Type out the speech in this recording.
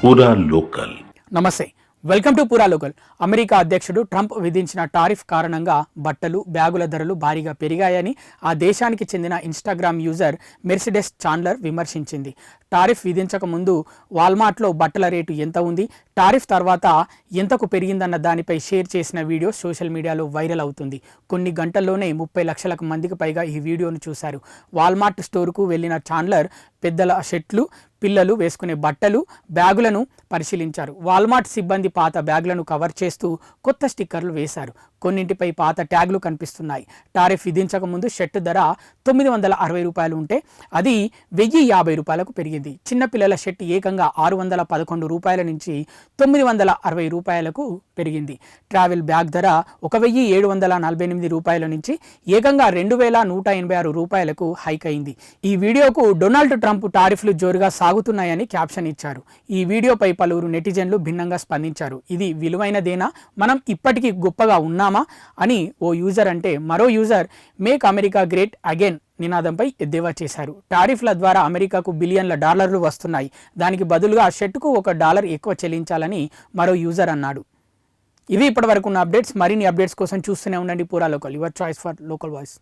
పూరా లోకల్. నమస్తే, welcome to Pura local. America అధ్యక్షుడు ట్రంప్ విధించిన టారిఫ్ కారణంగా బట్టలు, బ్యాగుల ధరలు భారీగా పెరిగాయని ఆ దేశానికి చెందిన ఇన్స్టాగ్రామ్ యూజర్ మెర్సిడెస్ చాండ్లర్ విమర్శించింది. టారిఫ్ విధించక ముందు వాల్మార్ట్లో బట్టల రేటు ఎంత ఉంది, టారిఫ్ తర్వాత ఎంతకు పెరిగిందన్న దానిపై షేర్ చేసిన వీడియో సోషల్ మీడియాలో వైరల్ అవుతుంది. కొన్ని గంటల్లోనే 30 లక్షల మందికి పైగా ఈ వీడియోను చూశారు. వాల్మార్ట్ స్టోర్కు వెళ్లిన చాండ్లర్ పెద్దల షర్ట్లు, పిల్లలు వేసుకునే బట్టలు, బ్యాగులను పరిశీలించారు. వాల్మార్ట్ సిబ్బంది పాత బ్యాగులను కవర్ చేస్తూ కొత్త స్టిక్కర్లు వేశారు. కొన్నింటిపై పాత ట్యాగ్లు కనిపిస్తున్నాయి. టారిఫ్ విధించక ముందు షర్టు ధర $960 ఉంటే అది $1050 పెరిగింది. చిన్నపిల్లల షర్ట్ ఏకంగా $611 నుంచి $960 పెరిగింది. ట్రావెల్ బ్యాగ్ ధర $1748 నుంచి ఏకంగా $2186 హైక్ అయింది. ఈ వీడియోకు డొనాల్డ్ ట్రంప్ టారిఫ్లు జోరుగా సాగుతున్నాయని క్యాప్షన్ ఇచ్చారు. ఈ వీడియోపై పలువురు నెటిజన్లు భిన్నంగా స్పందించారు. ఇది విలువైనదేనా, మనం ఇప్పటికీ గొప్పగా ఉన్నామా అని ఓ యూజర్ అంటే, మరో user make America great again నినాదంపై ఎద్దేవా చేశారు. టారిఫ్ల ద్వారా అమెరికాకు బిలియన్ల డాలర్లు వస్తున్నాయి, దానికి బదులుగా షర్టుకు $1 ఎక్కువ చెల్లించాలని మరో యూజర్ అన్నాడు. ఇవి ఇప్పటివరకు ఉన్న అప్డేట్స్. మరిన్ని అప్డేట్స్ కోసం చూస్తూనే ఉండండి పూరా local, your choice for local voice.